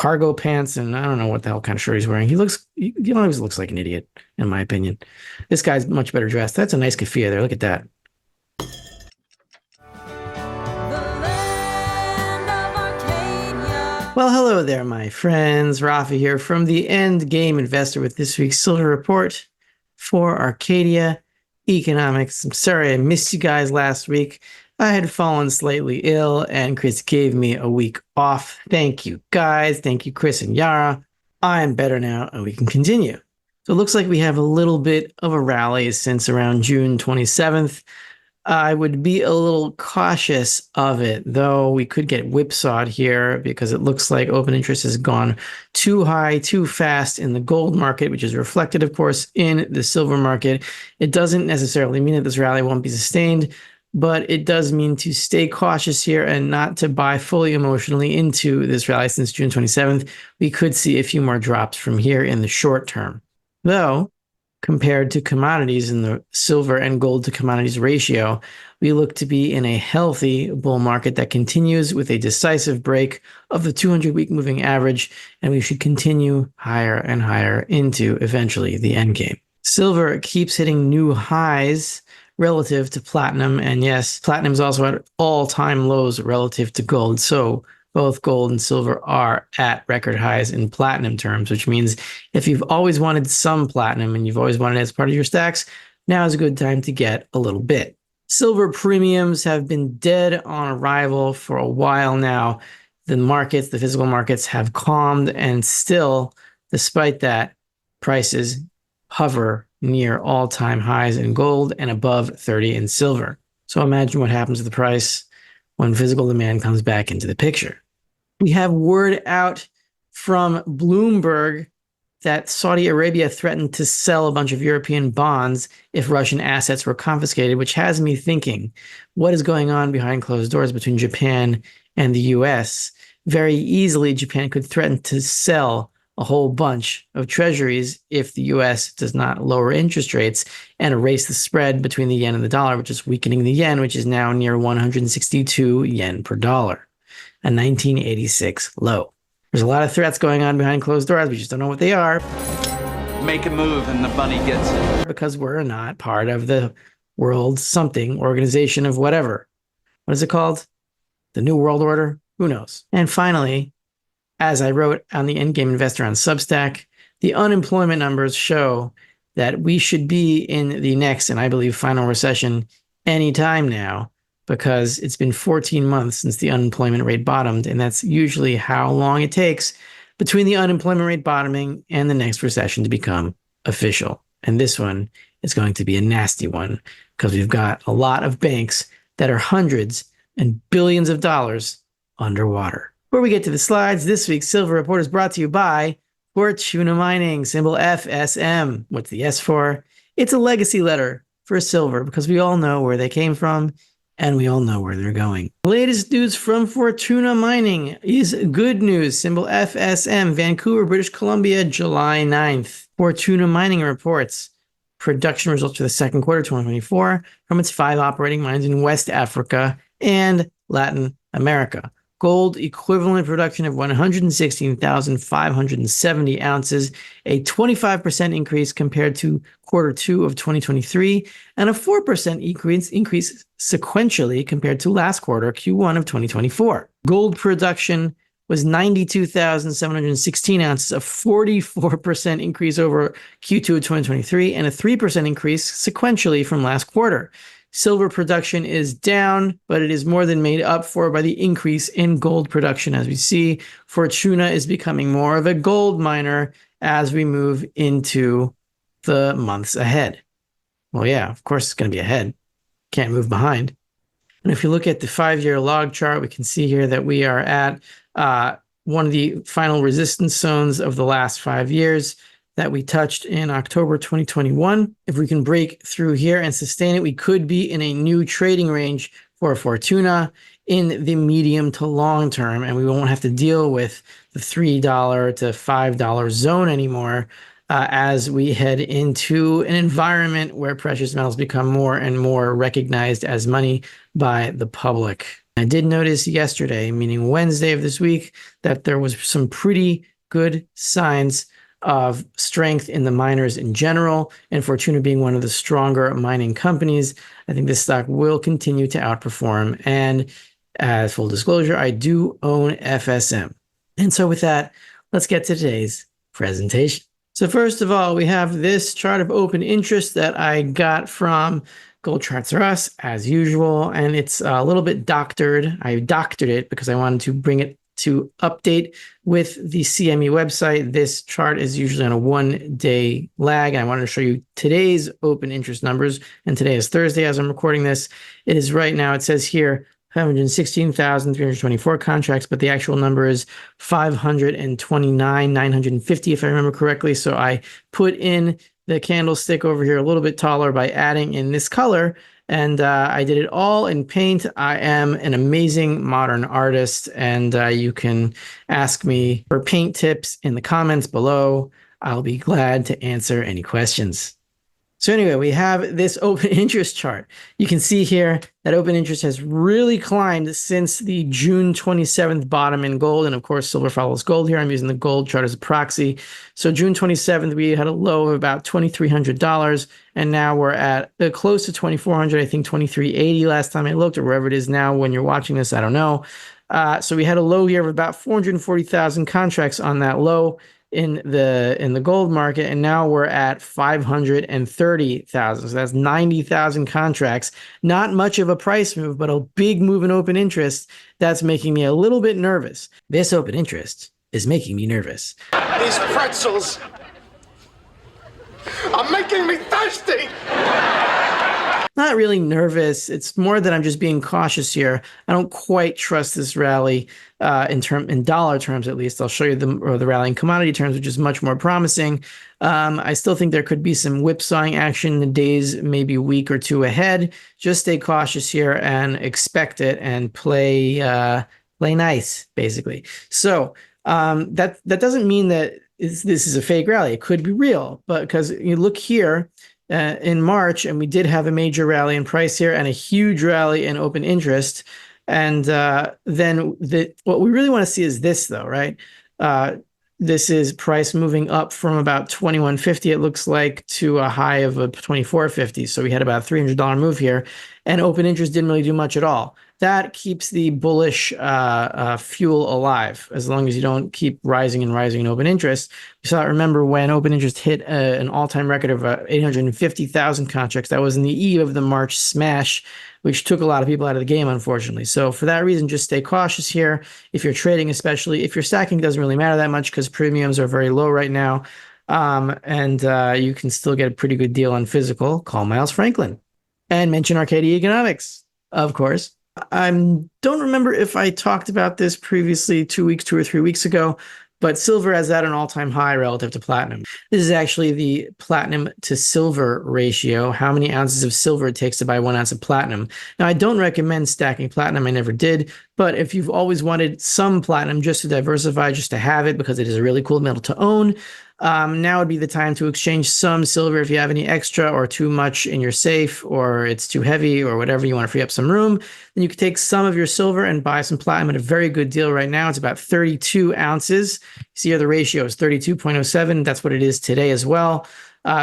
cargo pants, and I don't know what the hell kind of shirt he's wearing. He always looks like an idiot, in my opinion. This guy's much better dressed. That's a nice keffiyeh there. Look at that. Well, hello there, my friends. Rafi here from the End Game Investor with this week's Silver Report for Arcadia Economics. I'm sorry I missed you guys last week. I had fallen slightly ill, and Chris gave me a week off. Thank you, guys. Thank you, Chris and Yara. I am better now, and we can continue. So it looks like we have a little bit of a rally since around June 27th. I would be a little cautious of it, though we could get whipsawed here because it looks like open interest has gone too high, too fast in the gold market, which is reflected, of course, in the silver market. It doesn't necessarily mean that this rally won't be sustained, but it does mean to stay cautious here and not to buy fully emotionally into this rally since June 27th. We could see a few more drops from here in the short term. Though, compared to commodities in the silver and gold to commodities ratio, we look to be in a healthy bull market that continues with a decisive break of the 200-week moving average, and we should continue higher and higher into eventually the end game. Silver keeps hitting new highs relative to platinum, and yes, platinum is also at all-time lows relative to gold, so both gold and silver are at record highs in platinum terms, which means if you've always wanted some platinum and you've always wanted it as part of your stacks, now is a good time to get a little bit. Silver premiums have been dead on arrival for a while now. The markets, the physical markets, have calmed, and still, despite that, prices hover near all-time highs in gold and above 30 in silver. So imagine what happens to the price when physical demand comes back into the picture. We have word out from Bloomberg that Saudi Arabia threatened to sell a bunch of European bonds if Russian assets were confiscated, which has me thinking, what is going on behind closed doors between Japan and the US? Very easily, Japan could threaten to sell a whole bunch of treasuries if the US does not lower interest rates and erase the spread between the yen and the dollar, which is weakening the yen, which is now near 162 yen per dollar. A 1986 low. There's a lot of threats going on behind closed doors. We just don't know what they are. Make a move and the bunny gets it. Because we're not part of the world something organization of whatever. What is it called? The New World Order? Who knows? And finally, as I wrote on the Endgame Investor on Substack, the unemployment numbers show that we should be in the next, and I believe final recession anytime now, because it's been 14 months since the unemployment rate bottomed, and that's usually how long it takes between the unemployment rate bottoming and the next recession to become official. And this one is going to be a nasty one because we've got a lot of banks that are hundreds and billions of dollars underwater. Before we get to the slides, this week's Silver Report is brought to you by Fortuna Mining, symbol FSM. What's the S for? It's a legacy letter for silver because we all know where they came from, and we all know where they're going. The latest news from Fortuna Mining is good news. Symbol FSM, Vancouver, British Columbia, July 9th. Fortuna Mining reports production results for the second quarter 2024 from its 5 operating mines in West Africa and Latin America. Gold equivalent production of 116,570 ounces, a 25% increase compared to quarter 2 of 2023, and a 4% increase sequentially compared to last quarter, Q1 of 2024. Gold production was 92,716 ounces, a 44% increase over Q2 of 2023, and a 3% increase sequentially from last quarter. Silver production is down, but it is more than made up for by the increase in gold production. As we see, Fortuna is becoming more of a gold miner as we move into the months ahead. Well, yeah, of course it's going to be ahead. Can't move behind. And if you look at the 5-year log chart, we can see here that we are at one of the final resistance zones of the last 5 years that we touched in October 2021. If we can break through here and sustain it, we could be in a new trading range for Fortuna in the medium to long term, and we won't have to deal with the $3 to $5 zone anymore as we head into an environment where precious metals become more and more recognized as money by the public. I did notice yesterday, meaning Wednesday of this week, that there was some pretty good signs of strength in the miners in general, and Fortuna being one of the stronger mining companies. I think this stock will continue to outperform. And as full disclosure, I do own FSM. And so with that, let's get to today's presentation. So first of all, we have this chart of open interest that I got from Gold Charts R Us, as usual, and it's a little bit doctored. I doctored it because I wanted to bring it to update with the CME website. This chart is usually on a 1-day lag. I wanted to show you today's open interest numbers, and today is Thursday as I'm recording this. It is right now, it says here, 516,324 contracts, but the actual number is 529,950, if I remember correctly. So I put in the candlestick over here a little bit taller by adding in this color, and I did it all in paint. I am an amazing modern artist, and you can ask me for paint tips in the comments below. I'll be glad to answer any questions. So anyway, we have this open interest chart. You can see here that open interest has really climbed since the June 27th bottom in gold. And of course, silver follows gold here. I'm using the gold chart as a proxy. So June 27th, we had a low of about $2,300. And now we're at close to 2,400, I think 2,380 last time I looked, or wherever it is now when you're watching this, I don't know. So we had a low here of about 440,000 contracts on that low in the gold market, and now we're at 530,000. So that's 90,000 contracts. Not much of a price move, but a big move in open interest. That's making me a little bit nervous. This open interest is making me nervous. These pretzels are making me thirsty. Not really nervous. It's more that I'm just being cautious here. I don't quite trust this rally in dollar terms, at least. I'll show you the rally in commodity terms, which is much more promising. I still think there could be some whipsawing action in the days, maybe a week or two ahead. Just stay cautious here and expect it and play nice, basically. So that doesn't mean that this is a fake rally. It could be real, but because you look here, in March, and we did have a major rally in price here and a huge rally in open interest. And then what we really want to see is this, though, right? This is price moving up from about 21.50, it looks like, to a high of a 24.50. So we had about a $300 move here, and open interest didn't really do much at all. That keeps the bullish fuel alive, as long as you don't keep rising and rising in open interest. You saw, remember when open interest hit an all-time record of 850,000 contracts. That was in the eve of the March smash, which took a lot of people out of the game, unfortunately. So for that reason, just stay cautious here. If you're trading, especially if you're stacking, doesn't really matter that much because premiums are very low right now. And you can still get a pretty good deal on physical. Call Miles Franklin and mention Arcadia Economics, of course. I don't remember if I talked about this previously 2 or 3 weeks ago, but silver is at an all-time high relative to platinum. This is actually the platinum to silver ratio, how many ounces of silver it takes to buy 1 ounce of platinum. Now, I don't recommend stacking platinum. I never did. But if you've always wanted some platinum just to diversify, just to have it because it is a really cool metal to own, now would be the time to exchange some silver if you have any extra or too much in your safe, or it's too heavy or whatever, you want to free up some room. Then you can take some of your silver and buy some platinum at a very good deal right now. It's about 32 ounces. See here the ratio is 32.07. That's what it is today as well.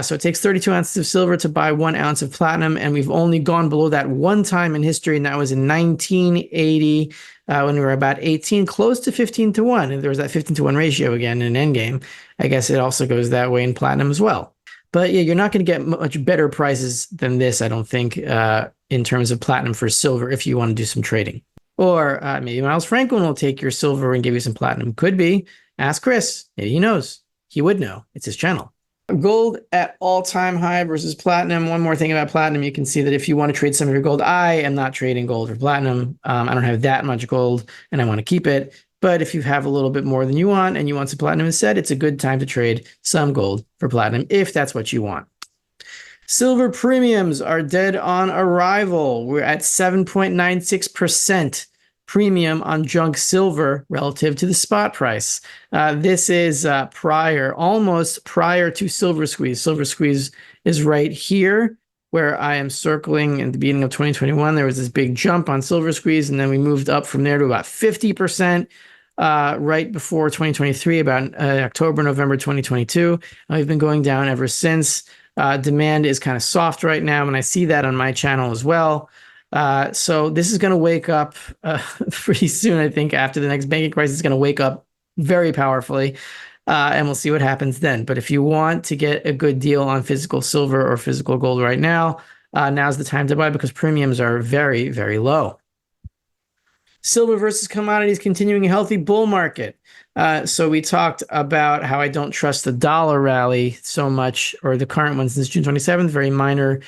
So it takes 32 ounces of silver to buy 1 ounce of platinum, and we've only gone below that one time in history, and that was in 1980 when we were about 18, close to 15 to 1. And there was that 15 to 1 ratio again in Endgame. I guess it also goes that way in platinum as well. But yeah, you're not going to get much better prices than this, I don't think, in terms of platinum for silver if you want to do some trading. Or maybe Miles Franklin will take your silver and give you some platinum. Could be. Ask Chris. Maybe he knows. He would know. It's his channel. Gold at all-time high versus platinum. One more thing about platinum, you can see that if you want to trade some of your gold, I am not trading gold for platinum. I don't have that much gold and I want to keep it. But if you have a little bit more than you want and you want some platinum instead, it's a good time to trade some gold for platinum if that's what you want. Silver premiums are dead on arrival. We're at 7.96% premium on junk silver relative to the spot price. This is almost prior to SilverSqueeze. SilverSqueeze is right here. where I am circling at the beginning of 2021. There was this big jump on SilverSqueeze, and then we moved up from there to about 50% right before 2023, about October, November 2022. We've been going down ever since. Demand is kind of soft right now, and I see that on my channel as well. So this is going to wake up pretty soon. I think after the next banking crisis, it's going to wake up very powerfully. And we'll see what happens then. But if you want to get a good deal on physical silver or physical gold right now, now's the time to buy because premiums are very, very low. Silver versus commodities continuing a healthy bull market. So we talked about how I don't trust the dollar rally so much, or the current one since June 27th, very minor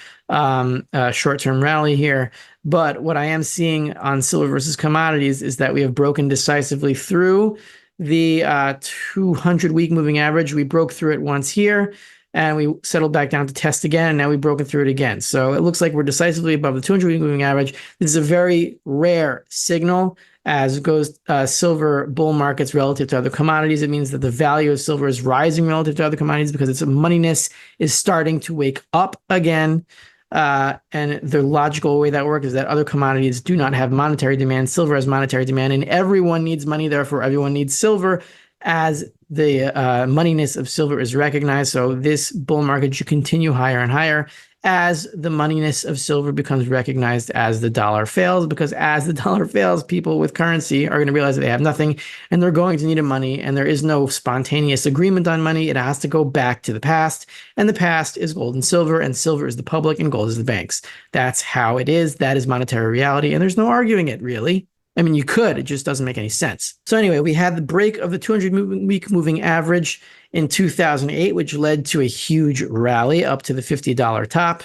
short-term rally here. But what I am seeing on silver versus commodities is that we have broken decisively through the 200-week moving average. We broke through it once here, and we settled back down to test again, and now we've broken through it again. So it looks like we're decisively above the 200-week moving average. This is a very rare signal as goes silver bull markets relative to other commodities. It means that the value of silver is rising relative to other commodities because its moneyness is starting to wake up again. And the logical way that works is that other commodities do not have monetary demand. Silver has monetary demand, and everyone needs money. Therefore, everyone needs silver as the moneyness of silver is recognized. So this bull market should continue higher and higher as the moneyness of silver becomes recognized as the dollar fails, because as the dollar fails, people with currency are going to realize that they have nothing and they're going to need a money, and there is no spontaneous agreement on money. It has to go back to the past, and the past is gold and silver is the public and gold is the banks. That's how it is. That is monetary reality, and there's no arguing it, really. I mean, you could, it just doesn't make any sense. So anyway, we had the break of the 200-week moving average in 2008, which led to a huge rally up to the $50 top.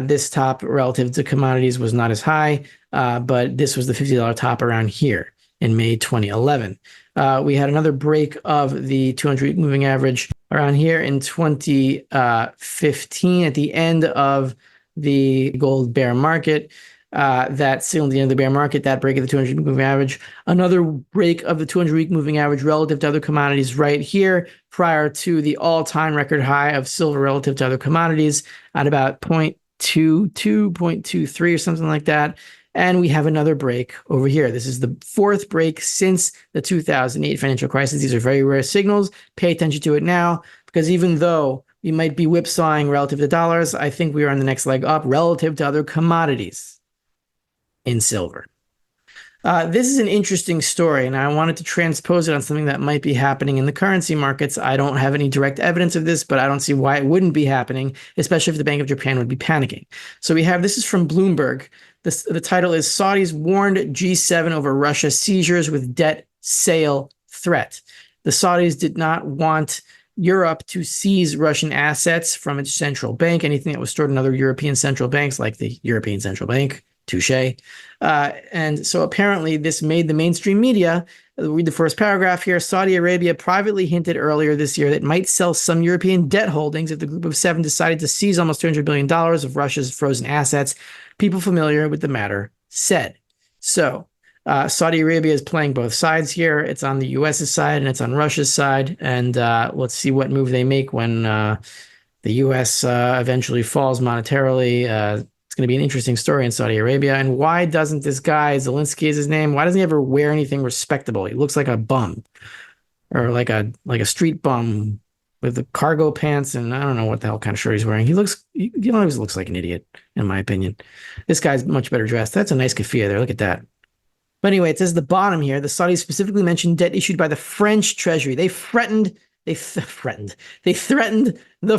This top relative to commodities was not as high, but this was the $50 top around here in May 2011. We had another break of the 200-week moving average around here in 2015 at the end of the gold bear market. That signaled the end of the bear market, that break of the 200-week moving average. Another break of the 200-week moving average relative to other commodities right here prior to the all-time record high of silver relative to other commodities at about 0.22, 0.23 or something like that. And we have another break over here. This is the fourth break since the 2008 financial crisis. These are very rare signals. Pay attention to it now, because even though we might be whipsawing relative to dollars, I think we are on the next leg up relative to other commodities in silver. This is an interesting story, and I wanted to transpose it on something that might be happening in the currency markets. I don't have any direct evidence of this, but I don't see why it wouldn't be happening, especially if the Bank of Japan would be panicking. So we have, this is from Bloomberg. The title is Saudis Warned G7 Over Russia Seizures with Debt Sale Threat. The Saudis did not want Europe to seize Russian assets from its central bank, anything that was stored in other European central banks like the European Central Bank. Touche. And so apparently this made the mainstream media. Read the first paragraph here. Saudi Arabia privately hinted earlier this year that it might sell some European debt holdings if the group of seven decided to seize almost $200 billion of Russia's frozen assets. People familiar with the matter said. So Saudi Arabia is playing both sides here. It's on the US's side and it's on Russia's side. And let's see what move they make when the US eventually falls monetarily. It's going to be an interesting story in Saudi Arabia. And why doesn't this guy, Zelensky is his name, why doesn't he ever wear anything respectable? He looks like a bum, or like a street bum with the cargo pants, and I don't know what the hell kind of shirt he's wearing. He always looks like an idiot, in my opinion. This guy's much better dressed. That's a nice keffiyeh there. Look at that. But anyway, it says at the bottom here, the Saudis specifically mentioned debt issued by the French Treasury. They threatened the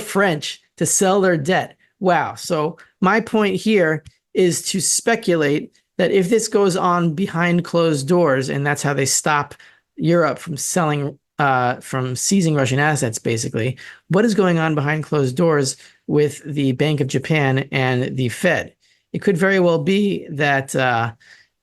French to sell their debt. Wow. So my point here is to speculate that if this goes on behind closed doors, and that's how they stop Europe from seizing Russian assets, basically, what is going on behind closed doors with the Bank of Japan and the Fed? It could very well be that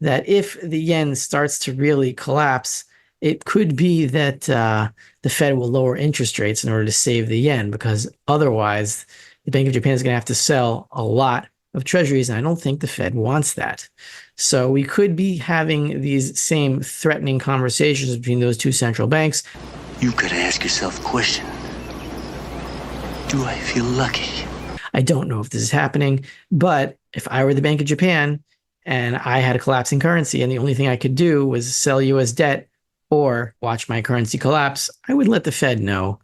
that if the yen starts to really collapse, it could be that the Fed will lower interest rates in order to save the yen, because otherwise the Bank of Japan is going to have to sell a lot of treasuries, and I don't think the Fed wants that. So we could be having these same threatening conversations between those two central banks. You've got to ask yourself a question. Do I feel lucky? I don't know if this is happening, but if I were the Bank of Japan and I had a collapsing currency and the only thing I could do was sell US debt or watch my currency collapse, I would let the Fed know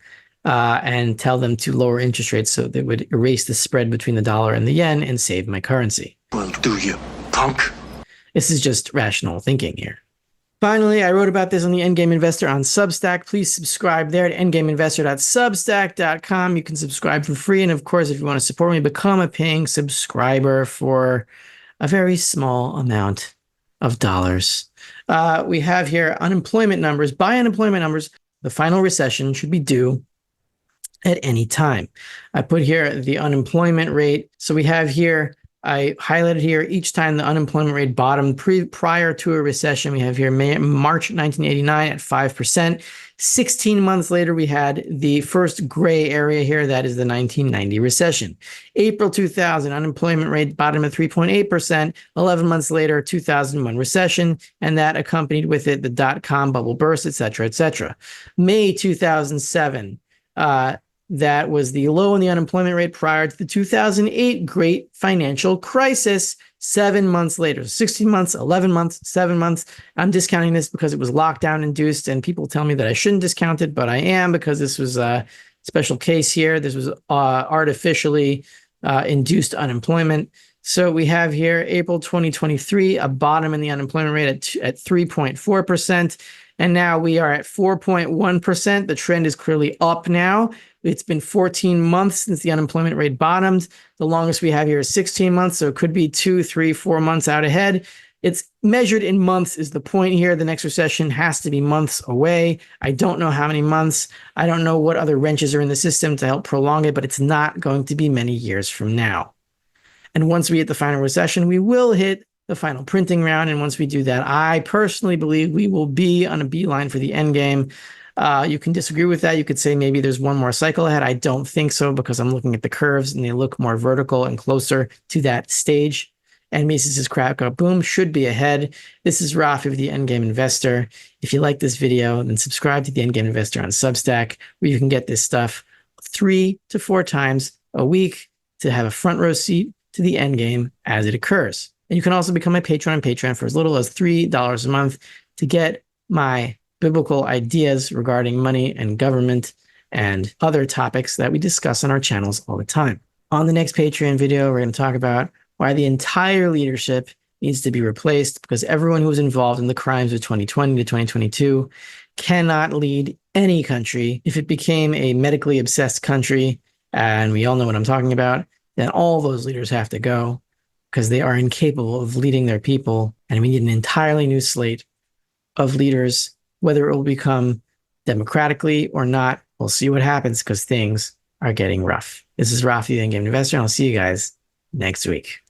and tell them to lower interest rates so they would erase the spread between the dollar and the yen and save my currency. Well, do you, punk? This is just rational thinking here. Finally, I wrote about this on the Endgame Investor on Substack. Please subscribe there at endgameinvestor.substack.com. You can subscribe for free. And of course, if you want to support me, become a paying subscriber for a very small amount of dollars. We have here unemployment numbers. By unemployment numbers, the final recession should be due at any time. I put here the unemployment rate. So we have here, I highlighted here each time the unemployment rate bottomed prior to a recession. We have here March 1989 at 5%. 16 months later, we had the first gray area here. That is the 1990 recession. April 2000, unemployment rate bottomed at 3.8%. 11 months later, 2001 recession, and that accompanied with it the dot-com bubble burst, et cetera, et cetera. May 2007, that was the low in the unemployment rate prior to the 2008 great financial crisis. 7 months later, 16 months, 11 months, 7 months. I'm discounting this because it was lockdown induced, and people tell me that I shouldn't discount it, but I am because this was a special case here. This was artificially induced unemployment. So we have here April 2023, a bottom in the unemployment rate at 3.4%. And now we are at 4.1%. The trend is clearly up now. It's been 14 months since the unemployment rate bottomed. The longest we have here is 16 months, so it could be 2, 3, 4 months out ahead. It's measured in months is the point here. The next recession has to be months away. I don't know how many months. I don't know what other wrenches are in the system to help prolong it, but it's not going to be many years from now. And once we hit the final recession, we will hit the final printing round. And once we do that, I personally believe we will be on a beeline for the end game. You can disagree with that. You could say maybe there's one more cycle ahead. I don't think so because I'm looking at the curves and they look more vertical and closer to that stage. And Mises' crap up boom should be ahead. This is Rafi with the Endgame Investor. If you like this video, then subscribe to the Endgame Investor on Substack, where you can get this stuff 3 to 4 times a week to have a front row seat to the endgame as it occurs. And you can also become a patron on Patreon for as little as $3 a month to get my biblical ideas regarding money and government and other topics that we discuss on our channels all the time. On the next Patreon video, we're going to talk about why the entire leadership needs to be replaced because everyone who was involved in the crimes of 2020 to 2022 cannot lead any country. If it became a medically obsessed country, and we all know what I'm talking about, then all those leaders have to go because they are incapable of leading their people. And we need an entirely new slate of leaders. Whether it will become democratically or not, we'll see what happens because things are getting rough. This is Rafi, the Endgame Investor, and I'll see you guys next week.